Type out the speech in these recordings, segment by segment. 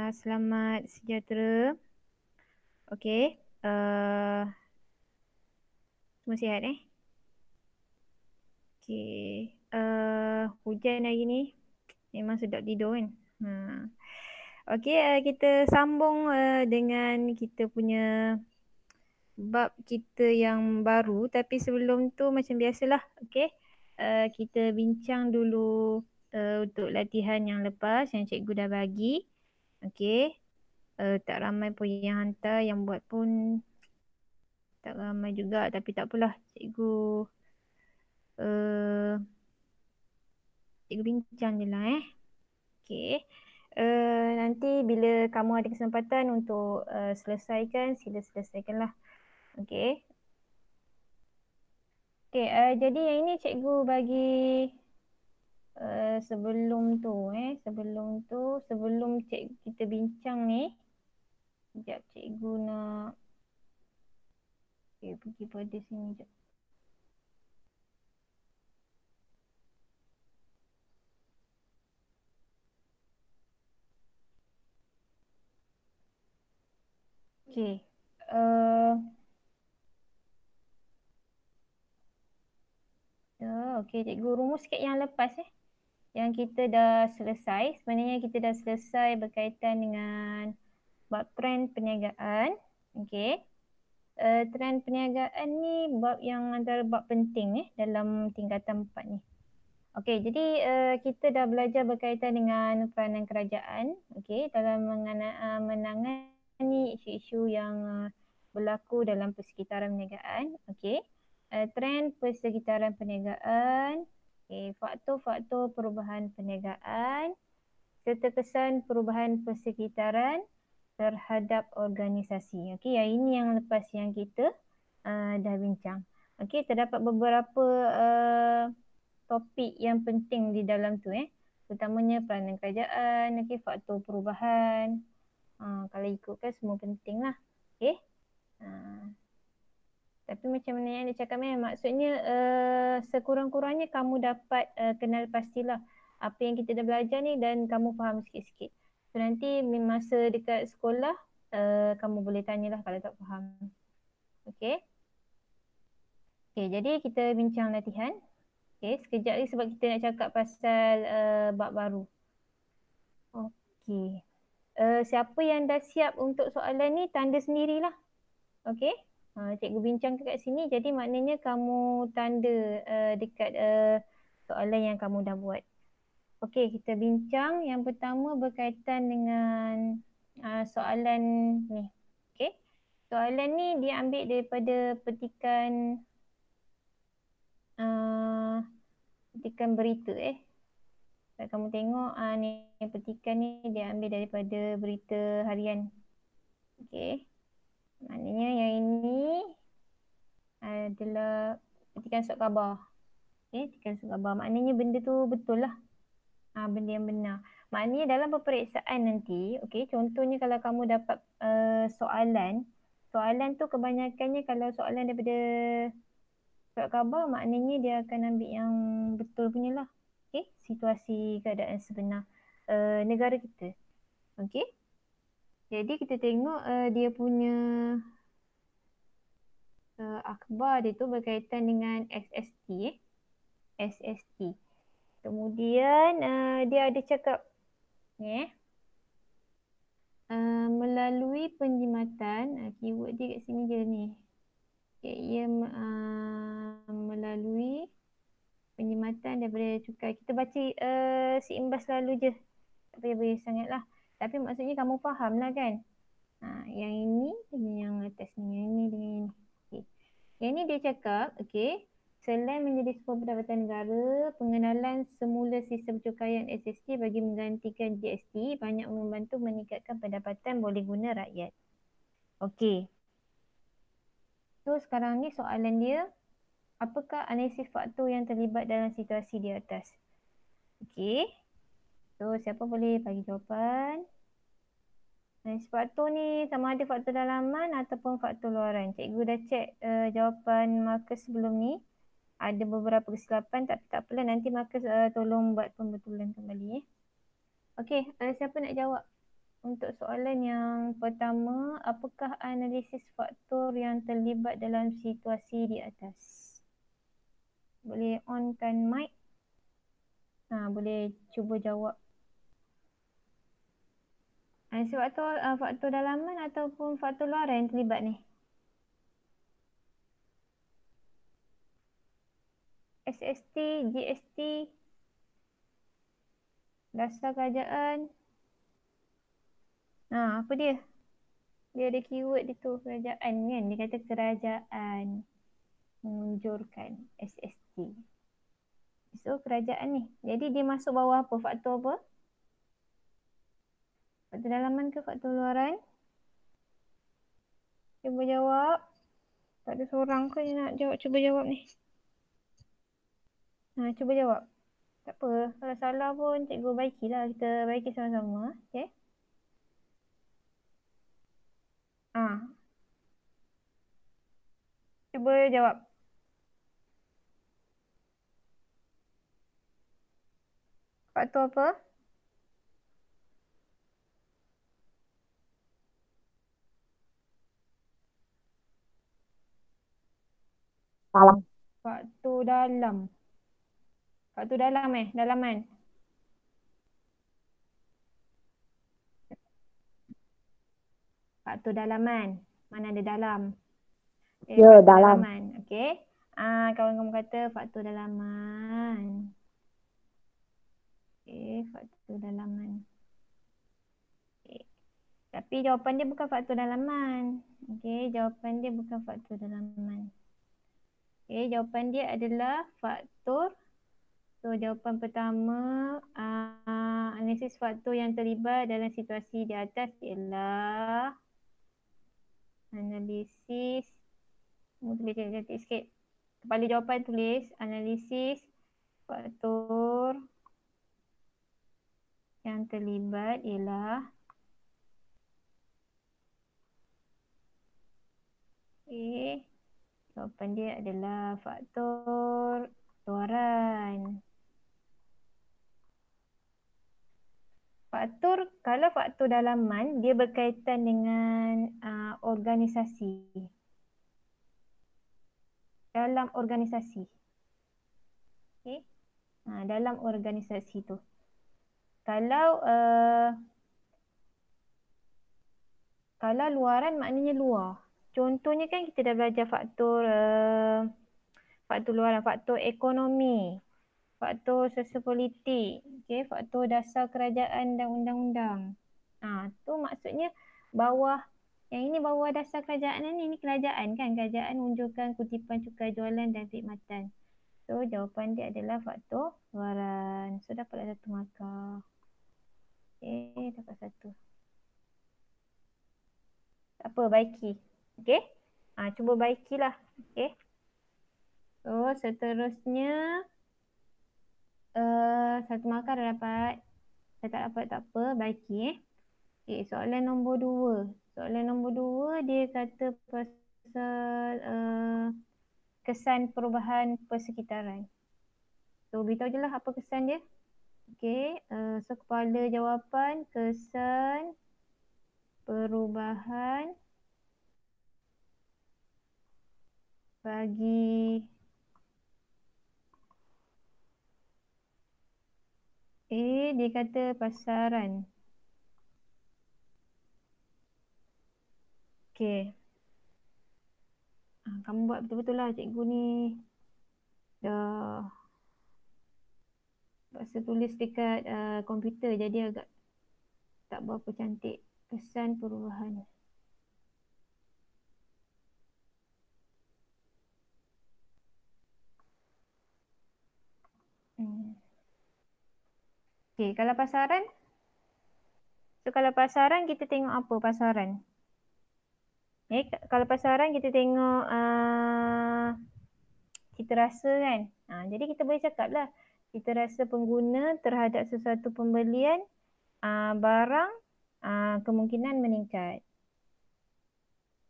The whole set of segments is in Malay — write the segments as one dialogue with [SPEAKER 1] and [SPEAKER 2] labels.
[SPEAKER 1] Selamat sejahtera. Okey. Semua sihat eh? Okey. Hujan hari ni. Memang sedap tidur kan? Ha. Okey, kita sambung dengan kita punya bab kita yang baru. Tapi sebelum tu macam biasalah. Okey. Kita bincang dulu untuk latihan yang lepas yang cikgu dah bagi. Okey. Tak ramai pun yang hantar, yang buat pun tak ramai juga, tapi tak apalah, uh, cikgu bincang je lah Okey. Nanti bila kamu ada kesempatan untuk selesaikan, sila selesaikanlah. Okey. Okey, jadi yang ini cikgu bagi sebelum kita bincang ni, sekejap cikgu nak pergi pada sini sekejap. Okey. Okey, cikgu rumus sikit yang lepas yang kita dah selesai. Sebenarnya kita dah selesai berkaitan dengan bab trend perniagaan. Okey. Trend perniagaan ni bab yang antara bab penting dalam tingkatan 4 ni. Okey, jadi kita dah belajar berkaitan dengan peranan kerajaan dalam menangani isu-isu yang berlaku dalam persekitaran perniagaan. Okey. Trend persekitaran perniagaan, faktor-faktor perubahan perniagaan serta kesan perubahan persekitaran terhadap organisasi. Okey, yang ini yang lepas yang kita dah bincang. Okey, terdapat beberapa topik yang penting di dalam tu terutamanya peranan kerajaan, faktor perubahan. Kalau ikutkan semua penting lah. Okey. Tapi macam mana yang dia cakap maksudnya sekurang-kurangnya kamu dapat kenal pastilah apa yang kita dah belajar ni dan kamu faham sikit-sikit. So nanti masa dekat sekolah kamu boleh tanyalah kalau tak faham. Okey. Okey, jadi kita bincang latihan. Okey, sekejap lagi sebab kita nak cakap pasal bab baru. Okey. Siapa yang dah siap untuk soalan ni tanda sendirilah. Okey. Cikgu bincang kat sini, jadi maknanya kamu tanda dekat soalan yang kamu dah buat. Okey, kita bincang. Yang pertama berkaitan dengan soalan ni. Okey. Soalan ni dia ambil daripada petikan berita Kalau kamu tengok ni petikan ni dia ambil daripada berita harian. Okey. Maknanya yang ini adalah petikan surat khabar. Okey, petikan surat khabar. Maknanya benda tu betul lah. Benda yang benar. Maknanya dalam peperiksaan nanti, okey, contohnya kalau kamu dapat soalan tu kebanyakannya kalau soalan daripada surat khabar, maknanya dia akan ambil yang betul punya lah. Okey, situasi keadaan sebenar negara kita. Okey. Jadi kita tengok dia punya akhbar dia tu berkaitan dengan SST. SST. Kemudian dia ada cakap ni melalui penjimatan, keyword dia kat sini je ni. Okay, ia melalui penjimatan daripada cukai. Kita baca seimbas lalu je. Tak payah sangat lah. Tapi maksudnya kamu faham lah kan. Yang ini dengan yang atas ni. Yang ini dengan ini. Okay. Yang ni dia cakap, selain menjadi sebuah pendapatan negara, pengenalan semula sistem cukaian SST bagi menggantikan GST banyak membantu meningkatkan pendapatan boleh guna rakyat. Okey. So sekarang ni soalan dia, apakah analisis faktor yang terlibat dalam situasi di atas? Okey. So siapa boleh bagi jawapan? Analisis faktor ni sama ada faktor dalaman ataupun faktor luaran. Cikgu dah cek jawapan markers sebelum ni. Ada beberapa kesilapan tapi tak apalah, nanti markers tolong buat pembetulan kembali Okey, siapa nak jawab? Untuk soalan yang pertama, apakah analisis faktor yang terlibat dalam situasi di atas? Boleh onkan mic. Boleh cuba jawab. Analisis faktor, faktor dalaman ataupun faktor luaran yang terlibat ni? SST, GST, dasar kerajaan. Apa dia? Dia ada keyword dia tu, kerajaan kan? Dia kata kerajaan mengunjurkan SST. So, kerajaan ni. Jadi dia masuk bawah apa? Faktor apa? Faktor dalaman ke faktor luaran? Cuba jawab. Tak ada seorang ke yang nak jawab? Cuba jawab ni. Cuba jawab. Tak apa. Kalau salah pun cikgu baikilah. Kita baiki sama-sama. Okay. Cuba jawab. Faktor apa?
[SPEAKER 2] Dalam.
[SPEAKER 1] Faktor dalam. Faktor dalam dalaman. Faktor dalaman. Mana ada dalam?
[SPEAKER 2] Ya,
[SPEAKER 1] Faktor
[SPEAKER 2] dalam.
[SPEAKER 1] dalaman. Okey. Kawan-kawan kata faktor dalaman. Okey, faktor dalaman. Okay. Tapi jawapan dia bukan faktor dalaman. Okey, jawapan dia bukan faktor dalaman. Okey, jawapan dia adalah faktor. So, jawapan pertama, analisis faktor yang terlibat dalam situasi di atas ialah analisis. Tulis cantik sikit. Kepala jawapan tulis analisis faktor yang terlibat ialah jawapan dia adalah faktor luaran. Kalau faktor dalaman, dia berkaitan dengan organisasi. Dalam organisasi. Okay. Dalam organisasi tu. Kalau luaran maknanya luar. Contohnya kan kita dah belajar faktor luaran, faktor ekonomi, faktor sosiopolitik, faktor dasar kerajaan dan undang-undang. Tu maksudnya bawah, yang ini bawah dasar kerajaan ni kerajaan kan, kerajaan unjurkan kutipan cukai jualan dan khidmatan. So jawapan dia adalah faktor luaran. So dapatlah 1 markah. Dapat 1. Tak apa, baiki. Okey. Cuba baikilah. Okey. So, seterusnya 1 markah dah dapat. Saya tak dapat, tak apa. Baiki. Okey, soalan nombor 2. Soalan nombor 2 dia kata pasal kesan perubahan persekitaran. So, beritahu je lah apa kesan dia. Okey. So, kepala jawapan kesan perubahan bagi dia kata pasaran. Okey. Kamu buat betul-betul lah, cikgu ni dah paksa tulis dekat komputer jadi agak tak berapa cantik. Kesan perubahan. Okey, kalau pasaran? So, kalau pasaran kita tengok apa pasaran? Kalau pasaran kita tengok cita rasa kan. Jadi kita boleh cakap lah cita rasa pengguna terhadap sesuatu pembelian barang kemungkinan meningkat.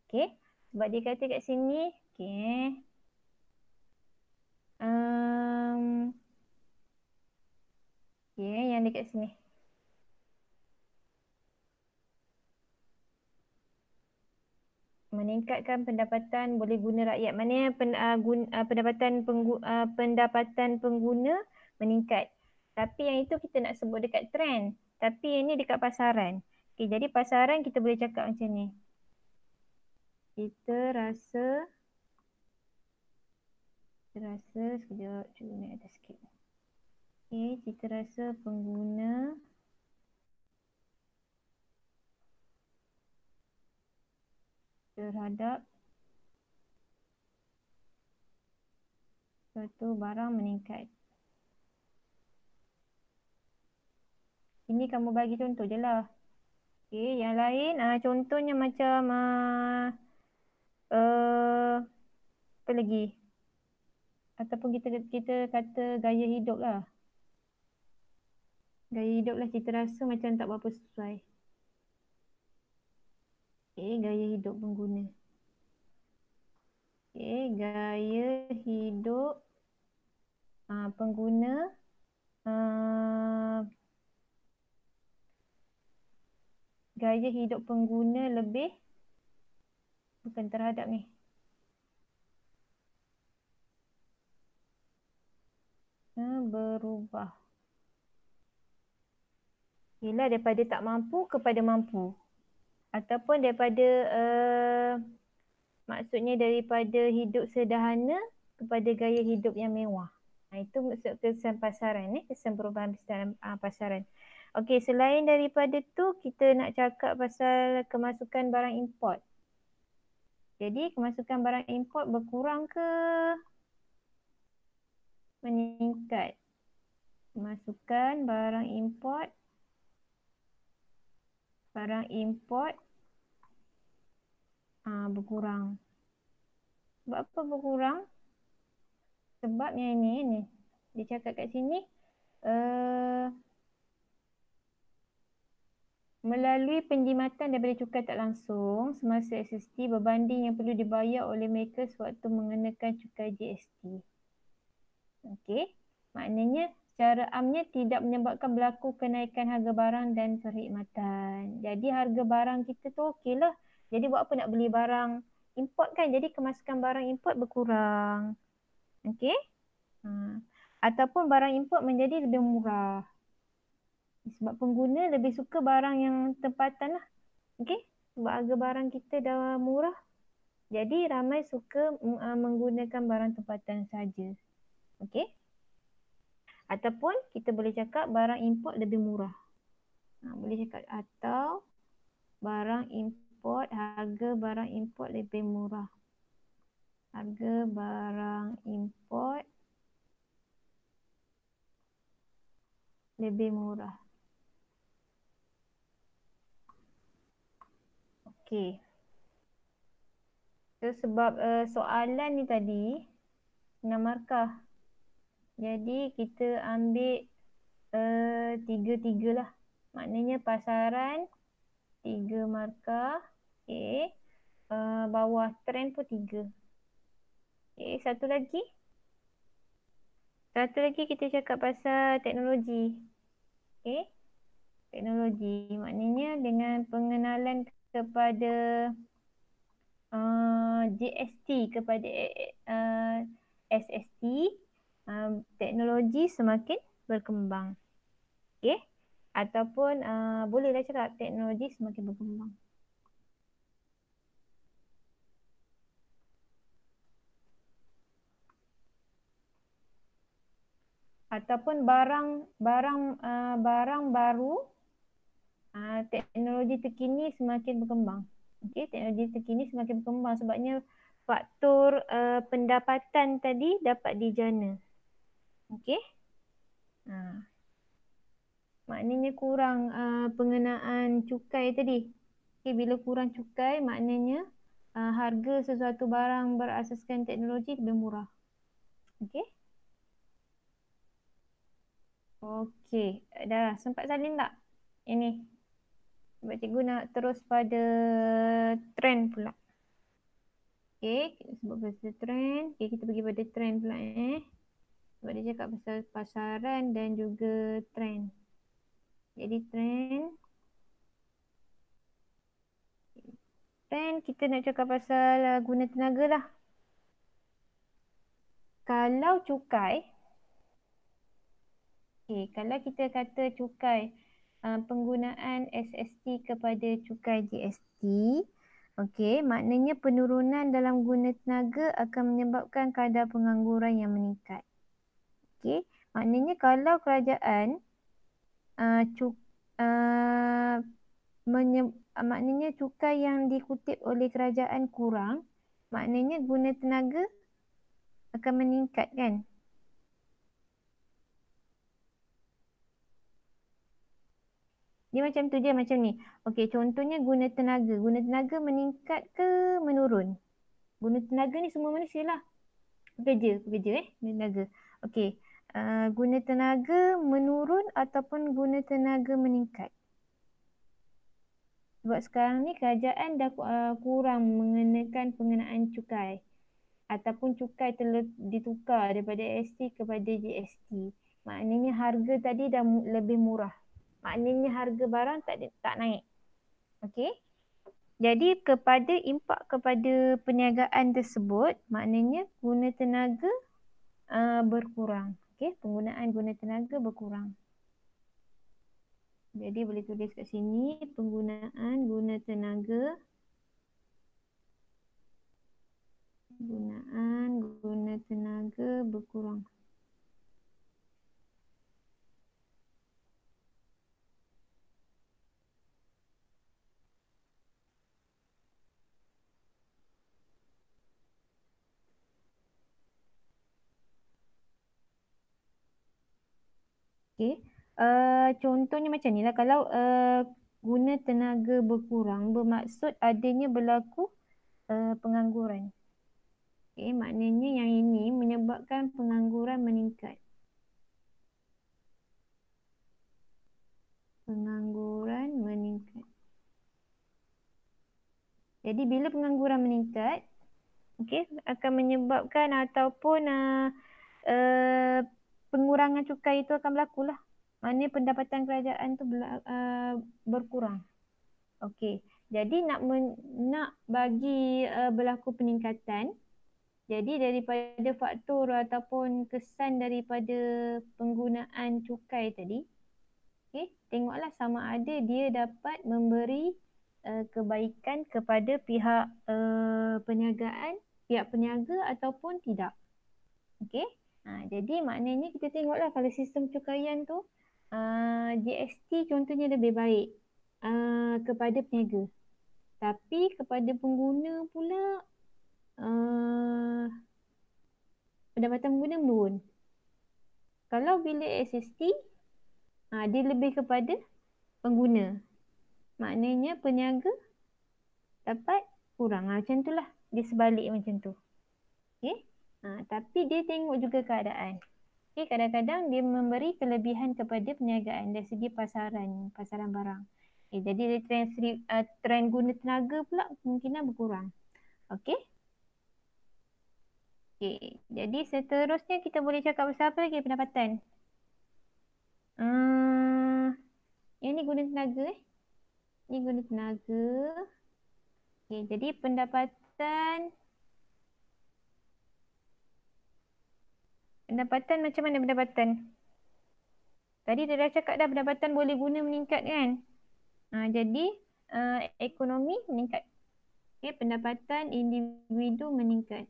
[SPEAKER 1] Okey, sebab dia kata kat sini, okey. Okey, yang dekat sini. meningkatkan pendapatan boleh guna rakyat. Maknanya pendapatan pengguna meningkat. Tapi yang itu kita nak sebut dekat trend. Tapi yang ni dekat pasaran. Okay, jadi pasaran kita boleh cakap macam ni. Kita rasa sekejap, cuba naik atas sikit. Okay, kita rasa pengguna terhadap suatu barang meningkat. Ini kamu bagi contoh je lah. Okay, yang lain contohnya macam apa lagi? Ataupun kita kata gaya hidup lah. Gaya hidup lah, kita rasa macam tak berapa sesuai. Okay, gaya hidup pengguna. Okay, gaya hidup pengguna gaya hidup pengguna lebih bukan terhadap ni. Berubah. Ialah daripada tak mampu kepada mampu. Ataupun daripada maksudnya daripada hidup sederhana kepada gaya hidup yang mewah. Itu maksud kesan pasaran ni, kesan perubahan pasaran. Okey, selain daripada tu kita nak cakap pasal kemasukan barang import. Jadi kemasukan barang import berkurang ke meningkat? Kemasukan barang import berkurang. Sebab apa berkurang? Sebabnya ini dia cakap kat sini melalui penjimatan daripada cukai tak langsung semasa SST berbanding yang perlu dibayar oleh mereka sewaktu mengenakan cukai GST. Okey, maknanya secara amnya tidak menyebabkan berlaku kenaikan harga barang dan perkhidmatan. Jadi harga barang kita tu okey lah. Jadi buat apa nak beli barang import kan? Jadi kemasukan barang import berkurang. Okey. Ataupun barang import menjadi lebih murah. Sebab pengguna lebih suka barang yang tempatan lah. Okey. Sebab harga barang kita dah murah. Jadi ramai suka menggunakan barang tempatan saja. Okey. Ataupun kita boleh cakap barang import lebih murah. Boleh cakap atau harga barang import lebih murah. Harga barang import lebih murah. Okey. So, sebab soalan ni tadi 6 markah. Jadi kita ambil 3-3 lah. Maknanya pasaran 3 markah. Okay. Bawah trend pun 3. Okay. Satu lagi kita cakap pasal teknologi. Okay. Teknologi. Maknanya dengan pengenalan kepada GST kepada SST, teknologi semakin berkembang. Okay. Ataupun bolehlah cakap teknologi semakin berkembang. Ataupun barang baru, teknologi terkini semakin berkembang. Okey, teknologi terkini semakin berkembang sebabnya faktor pendapatan tadi dapat dijana. Okey. Maknanya kurang pengenaan cukai tadi. Okey, bila kurang cukai maknanya harga sesuatu barang berasaskan teknologi lebih murah. Okey. Okey, dah sempat salin tak? Ini. Sebab cikgu nak terus pada trend pula. Okey, sebab pasal trend. Okey, kita pergi pada trend pula Sebab dia cakap pasal pasaran dan juga trend. Jadi trend. Dan kita nak cakap pasal guna tenaga lah. Kalau cukai, kalau kita kata cukai penggunaan SST kepada cukai GST, maknanya penurunan dalam guna tenaga akan menyebabkan kadar pengangguran yang meningkat. Maknanya kalau kerajaan maknanya cukai yang dikutip oleh kerajaan kurang, maknanya guna tenaga akan meningkat, kan? Dia macam tu je, macam ni. Okey, contohnya guna tenaga. Guna tenaga meningkat ke menurun? Guna tenaga ni semua manusia lah. Pekerja guna tenaga. Okey, guna tenaga menurun ataupun guna tenaga meningkat? Sebab sekarang ni kerajaan dah kurang mengenakan pengenaan cukai. Ataupun cukai ditukar daripada ST kepada GST. Maknanya harga tadi dah lebih murah. Maknanya harga barang tak naik. Okey. Jadi kepada impak kepada perniagaan tersebut, maknanya guna tenaga berkurang. Okey, penggunaan guna tenaga berkurang. Jadi boleh tulis kat sini penggunaan guna tenaga berkurang. Okey. Contohnya macam ni lah. Kalau guna tenaga berkurang bermaksud adanya berlaku pengangguran. Okey, maknanya yang ini menyebabkan pengangguran meningkat. Pengangguran meningkat. Jadi bila pengangguran meningkat, akan menyebabkan ataupun pengurangan cukai itu akan berlaku lah. Maknanya pendapatan kerajaan tu berkurang. Okey, jadi nak bagi berlaku peningkatan, jadi daripada faktor ataupun kesan daripada penggunaan cukai tadi, tengoklah sama ada dia dapat memberi kebaikan kepada pihak perniagaan, pihak peniaga ataupun tidak. Okey. Jadi maknanya kita tengoklah kalau sistem cukaian tu GST contohnya lebih baik kepada peniaga. Tapi kepada pengguna pula pendapatan pengguna menurun. Kalau bilik SST dia lebih kepada pengguna. Maknanya peniaga dapat kurang. Macam tu lah. Dia sebalik macam tu. Okey. Tapi dia tengok juga keadaan. Kadang-kadang dia memberi kelebihan kepada perniagaan dari segi pasaran barang. Jadi trend guna tenaga pula kemungkinan berkurang. Okey. Jadi seterusnya kita boleh cakap pasal apa lagi pendapatan? Yang ni guna tenaga. Ni guna tenaga. Jadi pendapatan macam mana pendapatan? Tadi dia dah cakap dah pendapatan boleh guna meningkat, kan? Jadi ekonomi meningkat. Pendapatan individu meningkat.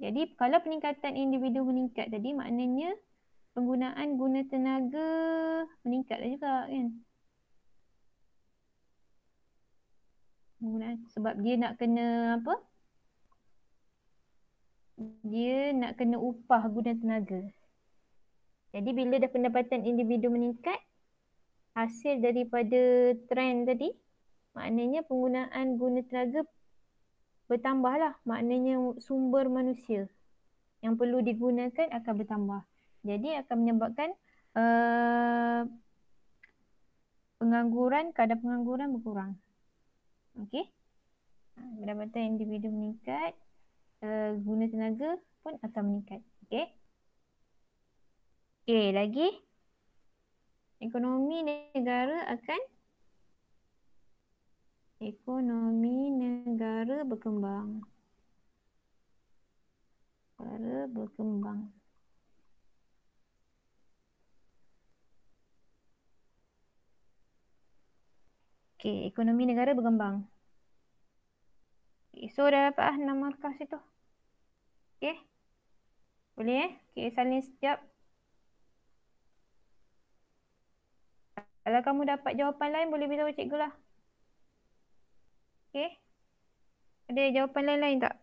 [SPEAKER 1] Jadi kalau peningkatan individu meningkat tadi maknanya penggunaan guna tenaga meningkat juga, kan? Sebab dia nak kena apa? Dia nak kena upah guna tenaga. Jadi bila dah pendapatan individu meningkat, hasil daripada trend tadi, maknanya penggunaan guna tenaga bertambah lah. Maknanya sumber manusia yang perlu digunakan akan bertambah. Jadi akan menyebabkan kadar pengangguran berkurang. Okey. Pendapatan individu meningkat, guna tenaga pun akan meningkat. Okey. Lagi. Ekonomi negara berkembang. Negara berkembang. Okey, ekonomi negara berkembang. Okay, so dah dapat 6 markah situ. Okey. Boleh Okey, salin sekejap. Kalau kamu dapat jawapan lain boleh beritahu cikgu lah. Okey. Ada jawapan lain-lain tak?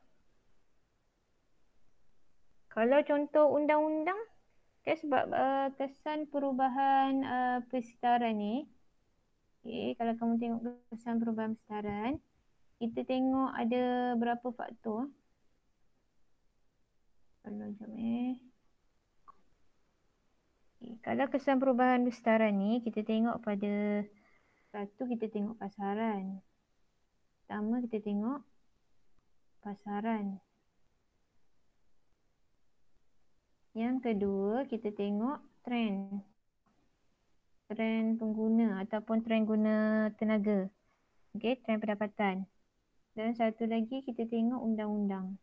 [SPEAKER 1] Kalau contoh undang-undang, kan sebab kesan perubahan persekitaran ni. Okey, kalau kamu tengok kesan perubahan persekitaran, kita tengok ada berapa faktor. Kalau jom Okay, kalau kesan perubahan persekitaran ni, kita tengok pada satu, kita tengok pasaran. Pertama, kita tengok pasaran. Yang kedua, kita tengok trend. Trend pengguna ataupun trend guna tenaga. Okey, trend pendapatan. Dan satu lagi, kita tengok undang-undang.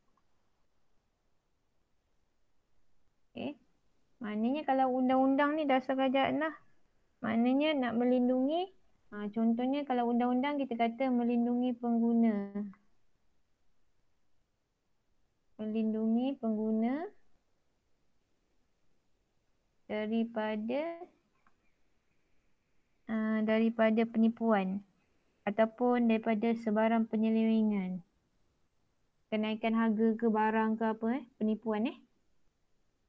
[SPEAKER 1] Okey. Maknanya kalau undang-undang ni dasar kerajaan lah. Maknanya nak melindungi, contohnya kalau undang-undang kita kata melindungi pengguna. Melindungi pengguna daripada penipuan ataupun daripada sebarang penyelewengan. Kenaikan harga ke barang ke apa penipuan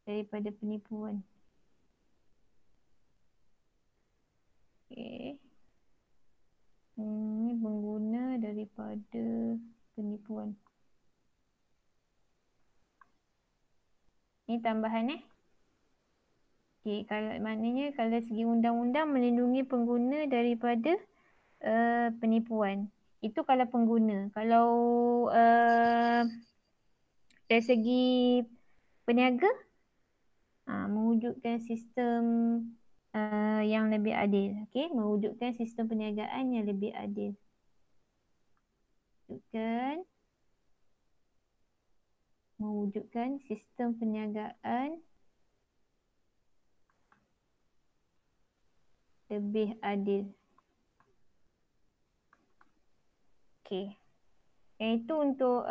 [SPEAKER 1] daripada penipuan. Okey. Ini pengguna daripada penipuan. Ini tambahan Okey, kalau maknanya kalau segi undang-undang melindungi pengguna daripada penipuan. Itu kalau pengguna. Kalau dari segi peniaga, mewujudkan sistem yang lebih adil. Okey, mewujudkan sistem perniagaan yang lebih adil. Mewujudkan sistem perniagaan lebih adil. Okey. Itu untuk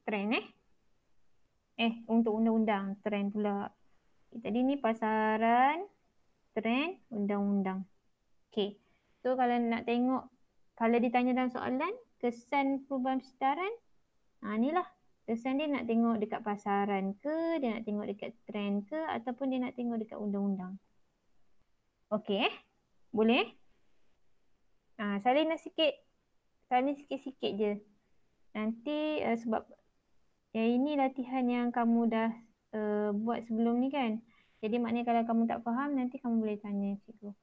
[SPEAKER 1] trend untuk undang-undang, trend pula. Tadi ni pasaran, trend, undang-undang. Okey. So kalau nak tengok, kalau ditanya dalam soalan, kesan perubahan persekitaran, inilah. Kesan dia nak tengok dekat pasaran ke, dia nak tengok dekat trend ke, ataupun dia nak tengok dekat undang-undang. Okey Boleh? Salin sikit. Salin sikit-sikit je. Nanti sebab yang ini latihan yang kamu dah buat sebelum ni kan. Jadi maknanya kalau kamu tak faham, nanti kamu boleh tanya cikgu.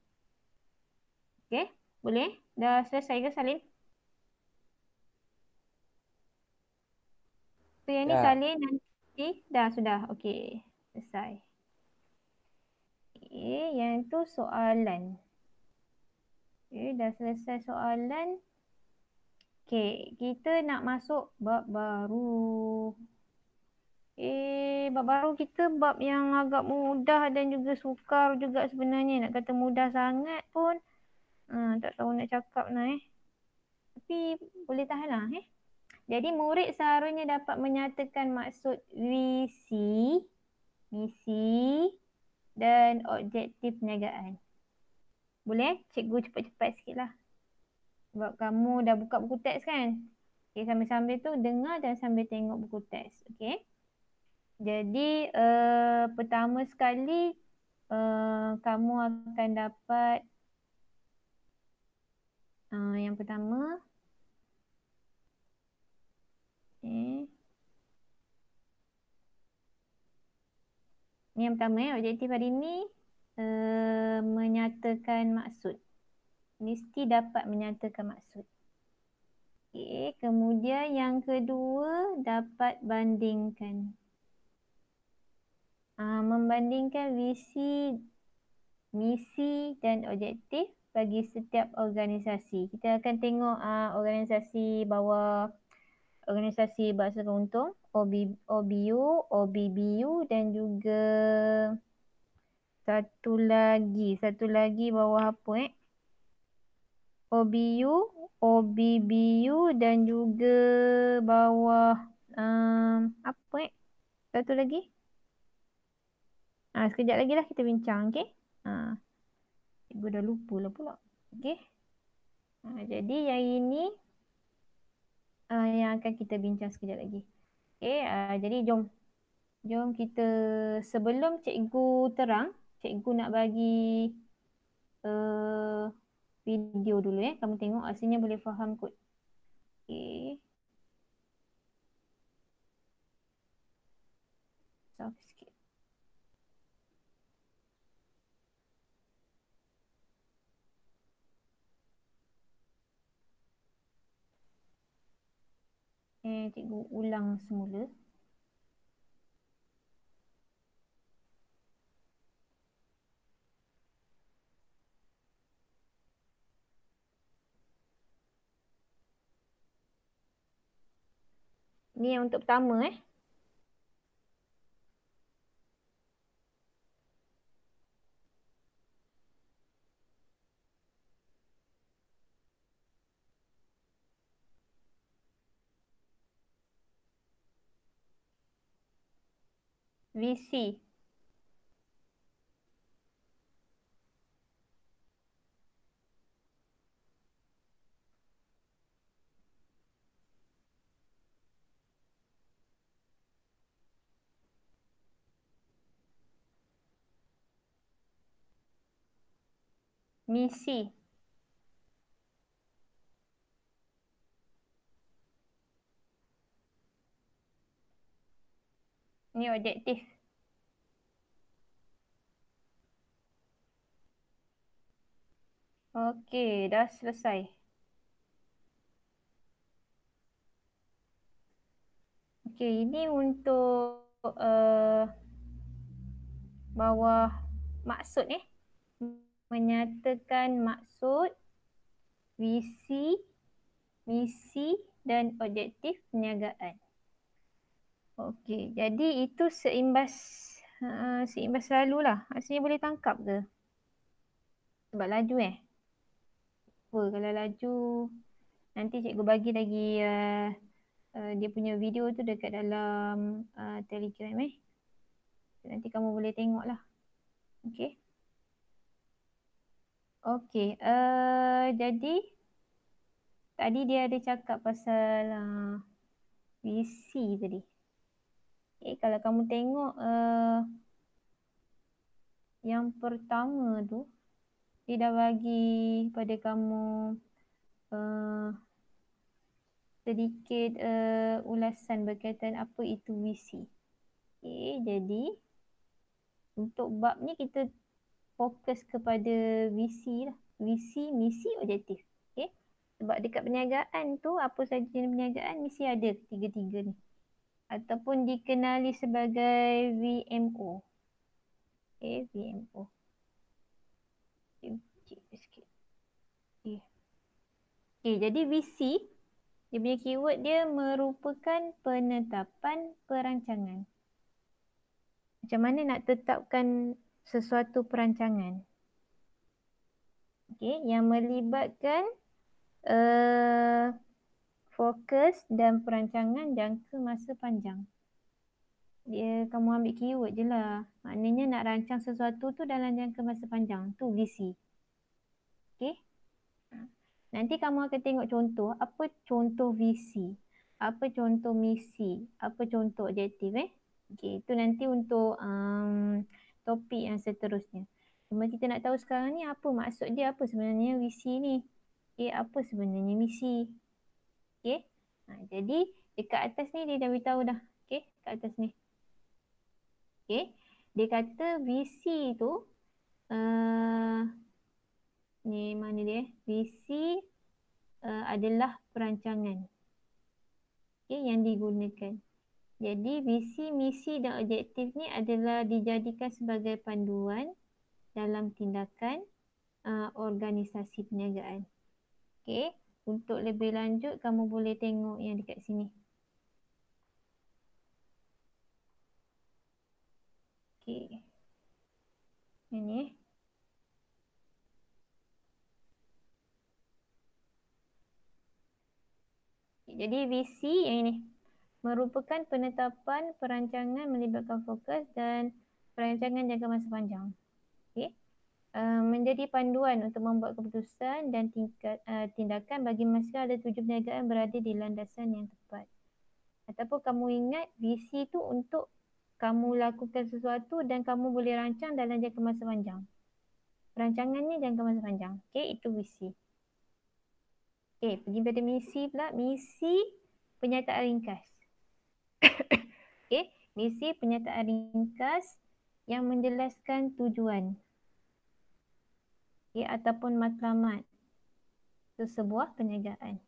[SPEAKER 1] Okey? Boleh? Dah selesai ke salin? So yang ni salin nanti dah sudah. Okey. Selesai. Okey, yang tu soalan. Okey, dah selesai soalan. Okey, kita nak masuk bab baru. Bab baru kita bab yang agak mudah dan juga sukar juga sebenarnya. Nak kata mudah sangat pun tak tahu nak cakap lah Tapi boleh tahan lah Jadi murid seharusnya dapat menyatakan maksud visi, misi dan objektif perniagaan. Boleh? Cikgu cepat-cepat sikit lah. Sebab kamu dah buka buku teks kan? Okay, sambil-sambil tu dengar dan sambil tengok buku teks. Okay? Jadi pertama sekali kamu akan dapat yang pertama ni yang pertama objektif hari ni menyatakan maksud. Mesti dapat menyatakan maksud. Okay. Kemudian yang kedua dapat bandingkan. Membandingkan visi misi dan objektif bagi setiap organisasi. Kita akan tengok organisasi bawah organisasi bahasa keuntung, OBU, OBBU dan juga satu lagi bawah apa OBU, OBBU dan juga bawah apa satu lagi. Sekejap lagi lah kita bincang, okey? Ibu dah lupa lah pula. Okey. Jadi yang ini yang akan kita bincang sekejap lagi. Okey, jadi jom kita sebelum cikgu terang, cikgu nak bagi video dulu Kamu tengok aslinya boleh faham kot. Okey. Soft sikit. Cikgu ulang semula. Ni yang untuk pertama visi. Misi. Ni objektif. Okey, dah selesai. Okey, ini untuk bawah maksud menyatakan maksud, visi, misi dan objektif perniagaan. Okey, jadi itu seimbas lalu lah. Maksudnya boleh tangkap ke? Sebab laju Apa kalau laju nanti cikgu bagi lagi dia punya video tu dekat dalam Telegram Nanti kamu boleh tengok lah. Okey. Okey, jadi tadi dia ada cakap pasal visi tadi. Kalau kamu tengok yang pertama tu, dia dah bagi pada kamu sedikit ulasan berkaitan apa itu visi. Jadi untuk bab ni kita fokus kepada visi lah. Visi, misi, objektif. Sebab dekat perniagaan tu, apa saja jenis perniagaan mesti ada tiga-tiga ni. Ataupun dikenali sebagai VMO. VMO. Sikit. Jadi visi, dia punya keyword dia merupakan penetapan perancangan. Macam mana nak tetapkan sesuatu perancangan? Yang melibatkan fokus dan perancangan jangka masa panjang. Kamu ambil keyword je lah. Maknanya nak rancang sesuatu tu dalam jangka masa panjang. Tu visi. Okey. Nanti kamu akan tengok contoh. Apa contoh visi? Apa contoh misi? Apa contoh objektif Okey. Itu nanti untuk topik yang seterusnya. Cuma kita nak tahu sekarang ni apa maksud dia. Apa sebenarnya visi ni? Apa sebenarnya misi? Okey. Jadi dekat atas ni dia dah beritahu dah. Okey. Kat atas ni. Okey. Dia kata visi tu ni mana dia? Visi adalah perancangan yang digunakan. Jadi visi, misi dan objektif ni adalah dijadikan sebagai panduan dalam tindakan organisasi perniagaan. Okey, untuk lebih lanjut kamu boleh tengok yang dekat sini. Okey. Ini. Jadi visi yang ini merupakan penetapan perancangan melibatkan fokus dan perancangan jangka masa panjang. Okey. Menjadi panduan untuk membuat keputusan dan tindakan bagi masa ada tujuan perniagaan berada di landasan yang tepat. Ataupun kamu ingat visi tu untuk kamu lakukan sesuatu dan kamu boleh rancang dalam jangka masa panjang. Perancangannya jangka masa panjang. Okey, itu visi. Okey, pergi pada misi pula. Misi penyataan ringkas. Okey, misi penyataan ringkas yang menjelaskan tujuan. Okey, ataupun matlamat sesebuah perniagaan.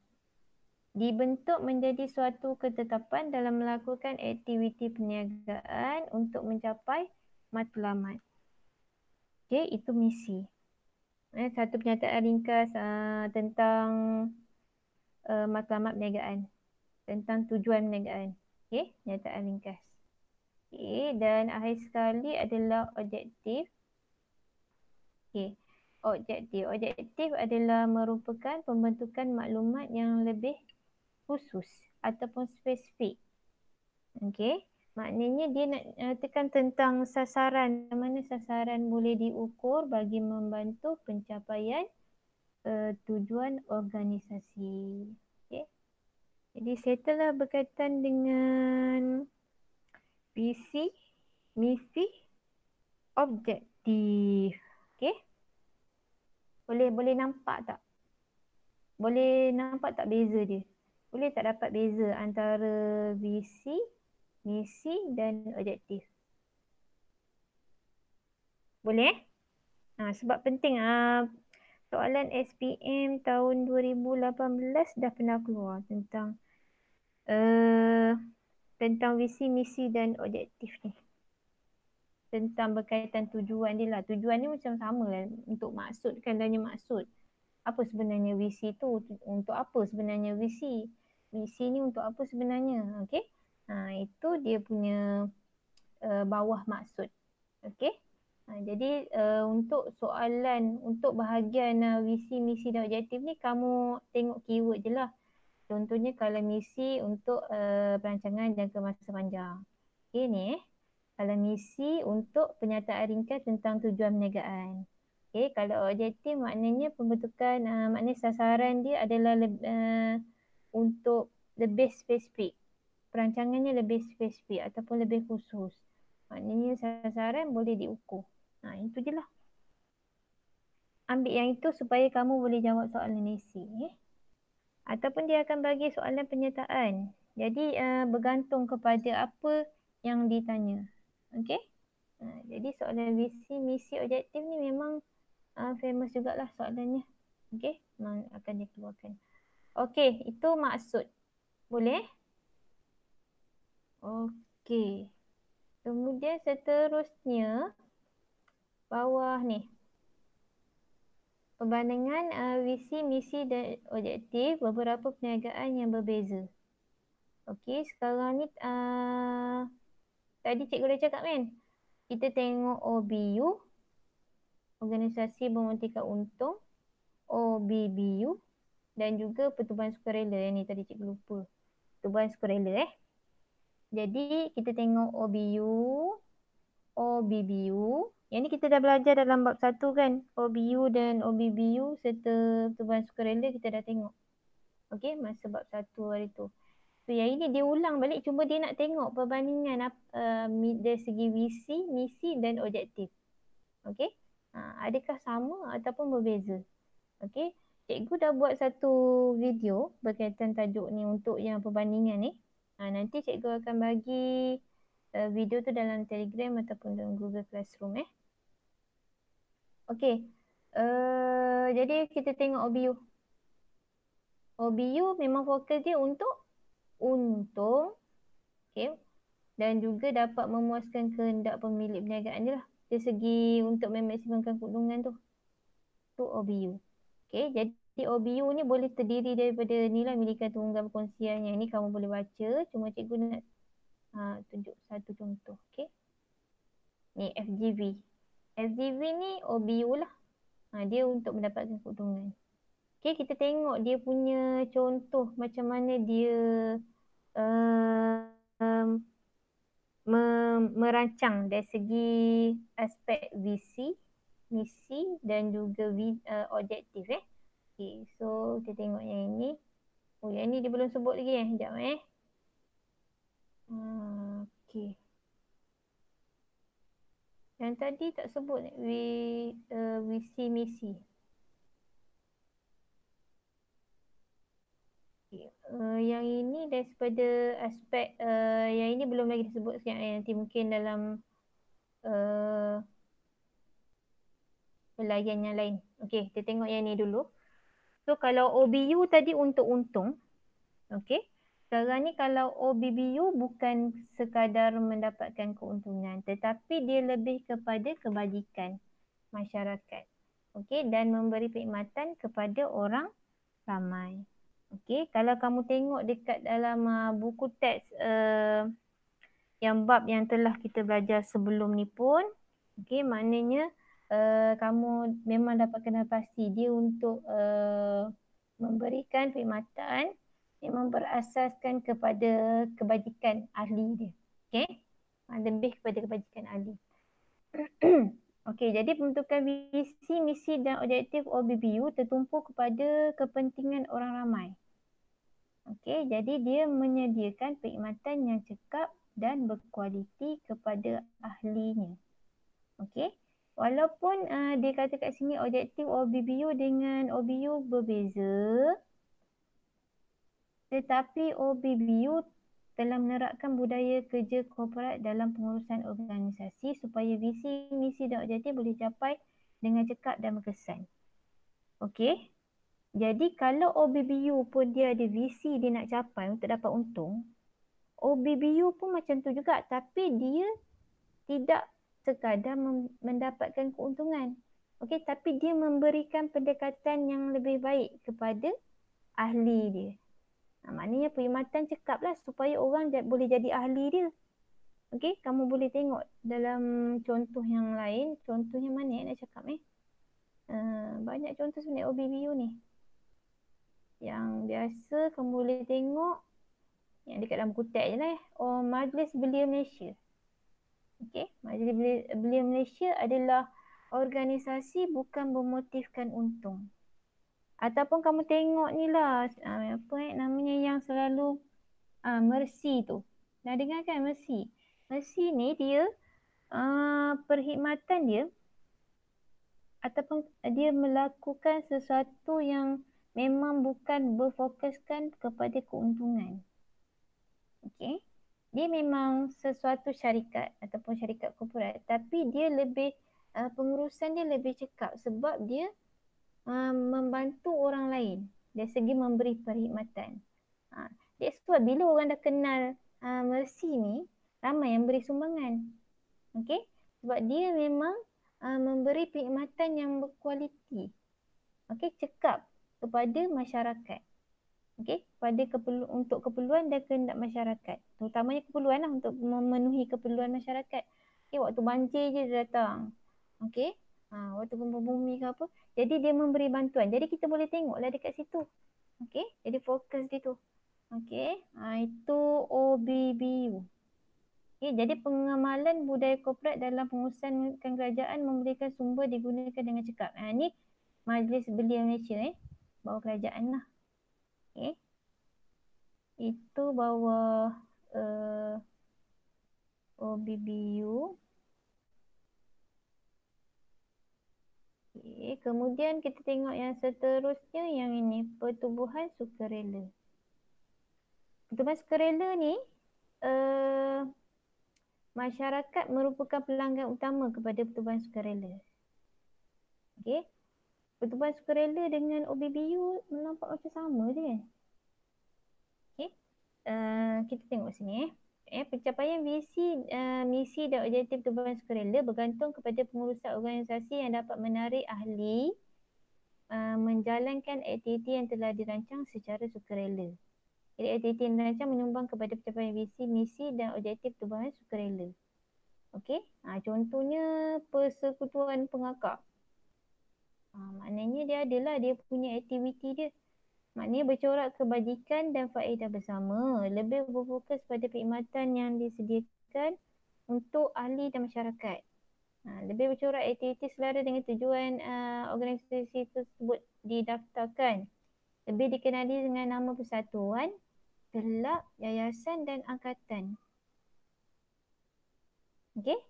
[SPEAKER 1] Dibentuk menjadi suatu ketetapan dalam melakukan aktiviti perniagaan untuk mencapai matlamat. Okey, itu misi. Satu pernyataan ringkas tentang matlamat perniagaan, tentang tujuan perniagaan. Okey, pernyataan ringkas. Okey, dan akhir sekali adalah objektif. Okey, objektif adalah merupakan pembentukan maklumat yang lebih khusus ataupun spesifik. Okey, maknanya dia nak tekan tentang sasaran, mana sasaran boleh diukur bagi membantu pencapaian tujuan organisasi. Okey, jadi setelah berkaitan dengan visi, misi, objektif. Okey, boleh nampak tak? Boleh nampak tak beza dia? Boleh tak dapat beza antara visi, misi dan objektif? Boleh? Sebab penting soalan SPM tahun 2018 dah pernah keluar tentang visi, misi dan objektif ni. Tentang berkaitan tujuan dia lah. Tujuan ni macam sama lah. Untuk maksud kan, adanya maksud. Apa sebenarnya visi tu? Untuk apa sebenarnya visi? Misi ni untuk apa sebenarnya? Okey. Itu dia punya bawah maksud. Okey. Jadi untuk soalan, untuk bahagian visi, misi dan objektif ni kamu tengok keyword je lah. Contohnya kalau misi untuk perancangan jangka masa panjang. Okey ni Kalau misi untuk penyataan ringkas tentang tujuan perniagaan. Okey, kalau objektif maknanya pembentukan, maknanya sasaran dia adalah untuk lebih spesifik. Perancangannya lebih spesifik ataupun lebih khusus. Maknanya sasaran boleh diukur. Itu je lah. Ambil yang itu supaya kamu boleh jawab soalan misi. Ataupun dia akan bagi soalan penyataan. Jadi bergantung kepada apa yang ditanya. Okey? Jadi soalan visi, misi, objektif ni memang famous jugalah soalannya. Okey? Memang akan dikeluarkan. Okey, itu maksud. Boleh? Okey. Kemudian seterusnya bawah ni. Perbandingan visi, misi dan objektif beberapa perniagaan yang berbeza. Okey, sekarang ni tadi cikgu dah cakap kan? Kita tengok OBU, Organisasi Bermultikan Untung, OBBU dan juga pertubuhan sukarela. Yang ni tadi cikgu lupa. Pertubuhan sukarela Jadi kita tengok OBU, OBBU. Yang ni kita dah belajar dalam bab 1 kan. OBU dan OBBU serta pertubuhan sukarela kita dah tengok. Okey, masa bab 1 hari tu. So yang ini dia ulang balik, cuma dia nak tengok perbandingan dari segi visi, misi dan objektif. Okey. Adakah sama ataupun berbeza? Okey. Cikgu dah buat satu video berkaitan tajuk ni untuk yang perbandingan ni. Nanti cikgu akan bagi video tu dalam Telegram ataupun dalam Google Classroom Okey. Jadi kita tengok OBU. OBU memang fokus dia untuk untung, okay, dan juga dapat memuaskan kehendak pemilik perniagaan dia lah. dari segi untuk memaksimumkan keuntungan tu. Tu OBU. Okey, jadi OBU ni boleh terdiri daripada nilai milikan tunggal perkongsian. Yang ni kamu boleh baca. Cuma cikgu nak tunjuk satu contoh. Okey. Ni FGV. FGV ni OBU lah. Dia untuk mendapatkan keuntungan. Okey, kita tengok dia punya contoh macam mana dia um, merancang dari segi aspek visi, misi dan juga objektif. Okay, so kita tengok yang ini. Oh, yang ini dia belum sebut lagi Sekejap Okay. Yang tadi tak sebut visi, misi. Okay. Yang ini daripada aspek yang ini belum lagi disebut sekarang. Nanti mungkin dalam pelayan yang lain. Okey, kita tengok yang ni dulu. So kalau OBU tadi untuk untung. Okey. Sekarang ni kalau OBBU bukan sekadar mendapatkan keuntungan, tetapi dia lebih kepada kebajikan masyarakat. Okey, dan memberi perkhidmatan kepada orang ramai. Okey, kalau kamu tengok dekat dalam buku teks yang bab yang telah kita belajar sebelum ni pun, okey, maknanya kamu memang dapat kena pasti dia untuk memberikan perkhidmatan memang berasaskan kepada kebajikan ahli dia. Okey, lebih kepada kebajikan ahli. Okey, jadi pembentukan visi, misi dan objektif OBBU tertumpu kepada kepentingan orang ramai. Okey, jadi dia menyediakan perkhidmatan yang cekap dan berkualiti kepada ahlinya. Okey, walaupun dia kata kat sini objektif OBBU dengan OBU berbeza, tetapi OBBU telah menerapkan budaya kerja korporat dalam pengurusan organisasi supaya visi, misi dan objektif boleh capai dengan cekap dan berkesan. Okey. Jadi kalau OBBU pun dia ada visi dia nak capai untuk dapat untung, OBBU pun macam tu juga tapi dia tidak sekadar mendapatkan keuntungan. Okey, tapi dia memberikan pendekatan yang lebih baik kepada ahli dia. Maknanya perkhidmatan cekap lah supaya orang boleh jadi ahli dia. Okey, kamu boleh tengok dalam contoh yang lain. Contohnya mana nak cakap banyak contoh sebenarnya OBBU ni. Yang biasa kamu boleh tengok yang dekat dalam buku teks je lah. Majlis Belia Malaysia. Okey, Majlis Belia Malaysia adalah organisasi bukan bermotifkan untung. Ataupun kamu tengok ni lah, namanya yang selalu Mercy tu. Dah dengar kan Mercy? Mercy ni dia perkhidmatan dia ataupun dia melakukan sesuatu yang memang bukan berfokuskan kepada keuntungan. Okey. Dia memang sesuatu syarikat ataupun syarikat korporat tapi dia lebih pengurusan dia lebih cekap sebab dia membantu orang lain dari segi memberi perkhidmatan. That's why bila orang dah kenal Mercy ni, ramai yang beri sumbangan. Okey? Sebab dia memang memberi perkhidmatan yang berkualiti. Okey, cekap kepada masyarakat. Okey, untuk keperluan dan kehendak masyarakat. Terutamanya keperluan lah untuk memenuhi keperluan masyarakat. Okey, waktu banjir je dia datang. Okey, waktu gempa bumi ke apa. Jadi dia memberi bantuan. Jadi kita boleh tengoklah dekat situ. Okey, jadi fokus dia tu. Okey, itu OBBU. Okey, jadi pengamalan budaya korporat dalam pengurusan kerajaan memberikan sumber digunakan dengan cekap. Ini Majlis Belia Malaysia bawah kerajaan lah. Okey. Itu bawah OBBU. Okay. Kemudian kita tengok yang seterusnya yang ini pertubuhan sukarela. Pertubuhan sukarela ni masyarakat merupakan pelanggan utama kepada pertubuhan sukarela. Okey. Pertubuhan sukarela dengan OBBU nampak macam sama je kan? Okey. Kita tengok sini Pencapaian misi dan objektif tujuan sukarela bergantung kepada pengurusan organisasi yang dapat menarik ahli menjalankan aktiviti yang telah dirancang secara sukarela. Jadi aktiviti yang dirancang menyumbang kepada pencapaian misi dan objektif tujuan sukarela. Okey, contohnya persekutuan pengakak. Maknanya dia adalah dia punya aktiviti dia. Maknanya bercorak kebajikan dan faedah bersama. Lebih berfokus pada perkhidmatan yang disediakan untuk ahli dan masyarakat. Lebih bercorak aktiviti selara dengan tujuan organisasi tersebut didaftarkan. Lebih dikenali dengan nama persatuan, kelab, yayasan dan angkatan. Okey?